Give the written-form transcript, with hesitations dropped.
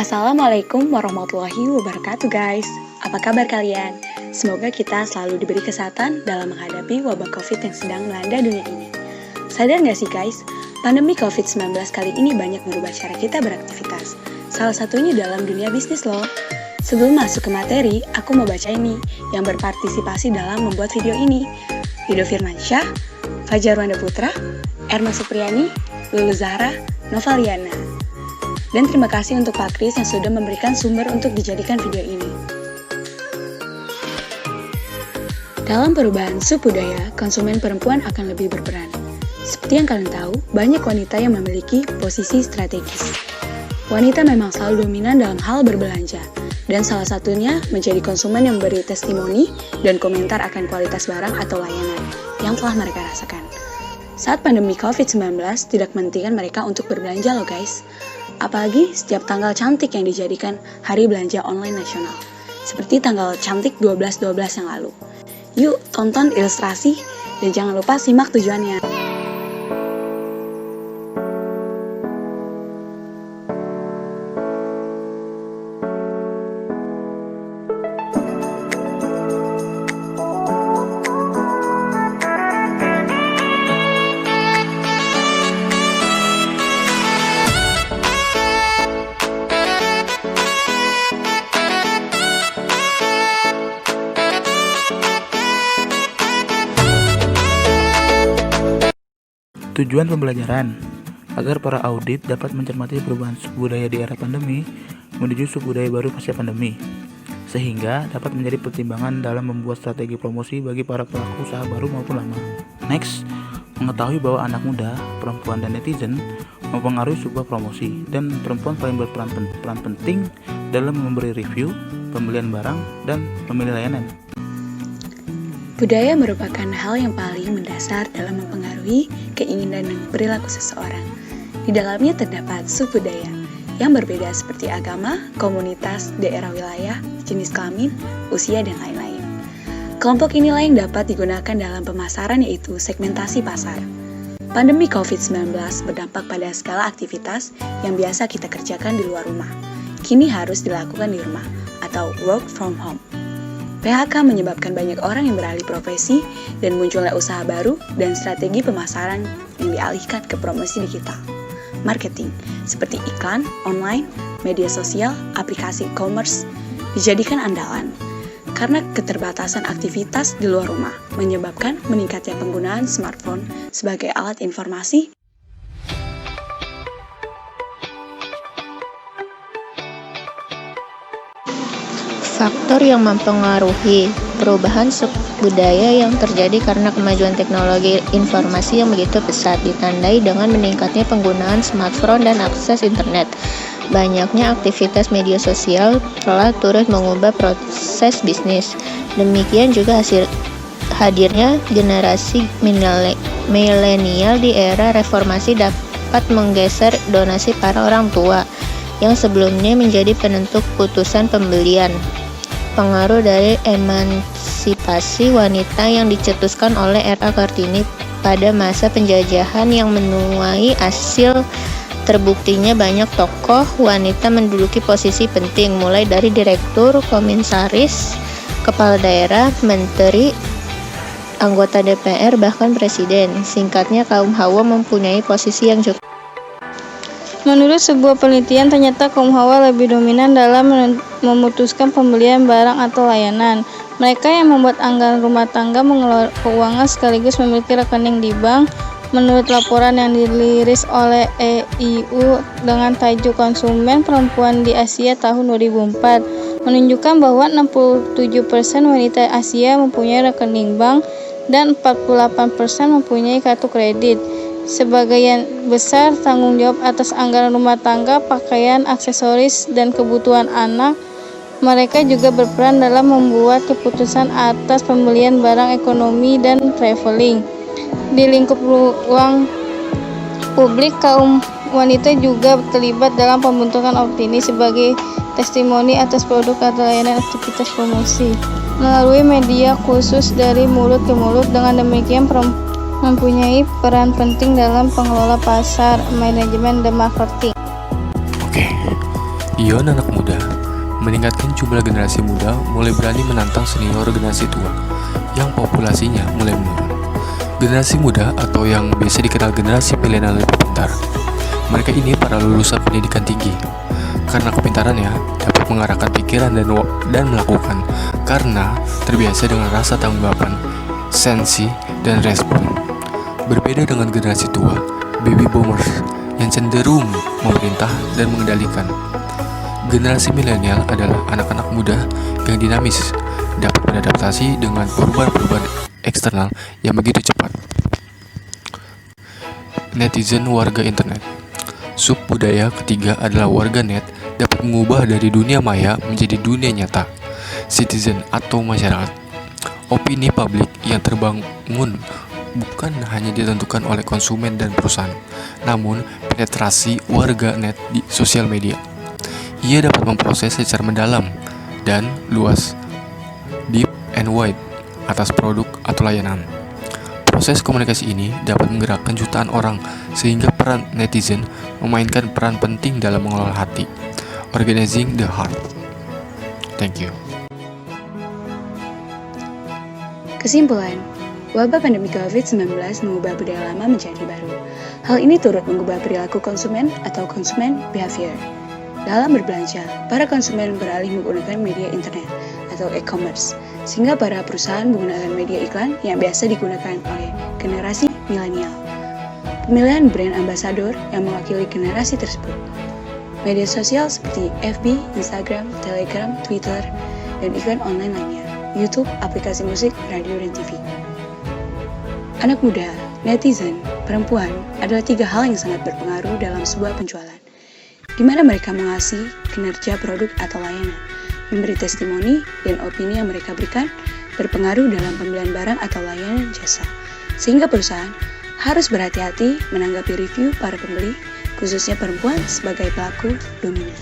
Assalamualaikum warahmatullahi wabarakatuh guys. Apa kabar kalian? Semoga kita selalu diberi kesehatan dalam menghadapi wabah COVID yang sedang melanda dunia ini. Sadar nggak sih guys, pandemi COVID-19 kali ini banyak merubah cara kita beraktivitas. Salah satunya dalam dunia bisnis loh. Sebelum masuk ke materi, aku mau baca ini yang berpartisipasi dalam membuat video ini. Rido Firmansyah, Fajar Wanda Putra, Erma Supriyani, Lulu Zahra, Novaliana. Dan terima kasih untuk Pak Kris yang sudah memberikan sumber untuk dijadikan video ini. Dalam perubahan subbudaya, konsumen perempuan akan lebih berperan. Seperti yang kalian tahu, banyak wanita yang memiliki posisi strategis. Wanita memang selalu dominan dalam hal berbelanja, dan salah satunya menjadi konsumen yang memberi testimoni dan komentar akan kualitas barang atau layanan yang telah mereka rasakan. Saat pandemi COVID-19, tidak menghentikan mereka untuk berbelanja loh guys. Apalagi setiap tanggal cantik yang dijadikan hari belanja online nasional. Seperti tanggal cantik 12/12 yang lalu. Yuk tonton ilustrasi dan jangan lupa simak tujuannya. Tujuan pembelajaran agar para audit dapat mencermati perubahan subbudaya di era pandemi menuju subbudaya baru pasca pandemi, sehingga dapat menjadi pertimbangan dalam membuat strategi promosi bagi para pelaku usaha baru maupun lama. Next, mengetahui bahwa anak muda, perempuan, dan netizen mempengaruhi sebuah promosi, dan perempuan paling berperan penting dalam memberi review, pembelian barang, dan memilih layanan. Budaya merupakan hal yang paling mendasar dalam mempengaruhi keinginan dan perilaku seseorang. Di dalamnya terdapat subbudaya yang berbeda seperti agama, komunitas, daerah wilayah, jenis kelamin, usia, dan lain-lain. Kelompok inilah yang dapat digunakan dalam pemasaran yaitu segmentasi pasar. Pandemi COVID-19 berdampak pada segala aktivitas yang biasa kita kerjakan di luar rumah. Kini harus dilakukan di rumah atau work from home. PHK menyebabkan banyak orang yang beralih profesi dan munculnya usaha baru dan strategi pemasaran yang dialihkan ke promosi digital. Marketing, seperti iklan, online, media sosial, aplikasi e-commerce, dijadikan andalan. Karena keterbatasan aktivitas di luar rumah, menyebabkan meningkatnya penggunaan smartphone sebagai alat informasi. Faktor yang mempengaruhi perubahan subbudaya yang terjadi karena kemajuan teknologi informasi yang begitu pesat, ditandai dengan meningkatnya penggunaan smartphone dan akses internet. Banyaknya aktivitas media sosial telah turut mengubah proses bisnis. Demikian juga hadirnya generasi milenial di era reformasi dapat menggeser donasi para orang tua yang sebelumnya menjadi penentu keputusan pembelian. Pengaruh dari emansipasi wanita yang dicetuskan oleh R.A. Kartini pada masa penjajahan yang menuai hasil terbuktinya banyak tokoh wanita menduduki posisi penting, mulai dari direktur, komisaris, kepala daerah, menteri, anggota DPR, bahkan presiden. Singkatnya, kaum Hawa mempunyai posisi yang cukup. Menurut sebuah penelitian, ternyata kaum Hawa lebih dominan dalam memutuskan pembelian barang atau layanan. Mereka yang membuat anggaran rumah tangga, mengelola keuangan, sekaligus memiliki rekening di bank. Menurut laporan yang dirilis oleh EIU dengan tajuk Konsumen Perempuan di Asia tahun 2004, menunjukkan bahwa 67% wanita Asia mempunyai rekening bank dan 48% mempunyai kartu kredit. Sebagian besar tanggung jawab atas anggaran rumah tangga, pakaian, aksesoris, dan kebutuhan anak. Mereka juga berperan dalam membuat keputusan atas pembelian barang ekonomi dan traveling. Di lingkup ruang publik, kaum wanita juga terlibat dalam pembentukan opini sebagai testimoni atas produk atau layanan aktivitas promosi melalui media khusus dari mulut ke mulut. Dengan demikian, perempuan mempunyai peran penting dalam pengelola pasar, manajemen, dan marketing. Oke, Ion anak muda meningkatkan jumlah generasi muda mulai berani menantang senior generasi tua yang populasinya mulai menurun. Generasi muda atau yang biasa dikenal generasi milenial lebih pintar. Mereka ini para lulusan pendidikan tinggi. Karena kepintarannya dapat mengarahkan pikiran dan melakukan karena terbiasa dengan rasa tanggapan, sensi, dan respon. Berbeda dengan generasi tua, baby boomers yang cenderung memerintah dan mengendalikan. Generasi milenial adalah anak-anak muda yang dinamis, dapat beradaptasi dengan perubahan-perubahan eksternal yang begitu cepat. Netizen warga internet. Subbudaya ketiga adalah warganet dapat mengubah dari dunia maya menjadi dunia nyata. Citizen atau masyarakat. Opini publik yang terbangun bukan hanya ditentukan oleh konsumen dan perusahaan, namun penetrasi warganet di sosial media. Ia dapat memproses secara mendalam dan luas, deep and wide, atas produk atau layanan. Proses komunikasi ini dapat menggerakkan jutaan orang, sehingga peran netizen memainkan peran penting dalam mengelola hati. Organizing the heart. Thank you. Kesimpulan, wabah pandemi COVID-19 mengubah budaya lama menjadi baru. Hal ini turut mengubah perilaku konsumen atau consumer behavior. Dalam berbelanja, para konsumen beralih menggunakan media internet atau e-commerce, sehingga para perusahaan menggunakan media iklan yang biasa digunakan oleh generasi milenial. Pemilihan brand ambassador yang mewakili generasi tersebut. Media sosial seperti FB, Instagram, Telegram, Twitter, dan iklan online lainnya, YouTube, aplikasi musik, radio, dan TV. Anak muda, netizen, perempuan adalah 3 hal yang sangat berpengaruh dalam sebuah penjualan, di mana mereka mengasihi kinerja produk atau layanan, memberi testimoni, dan opini yang mereka berikan berpengaruh dalam pembelian barang atau layanan jasa. Sehingga perusahaan harus berhati-hati menanggapi review para pembeli, khususnya perempuan sebagai pelaku dominan.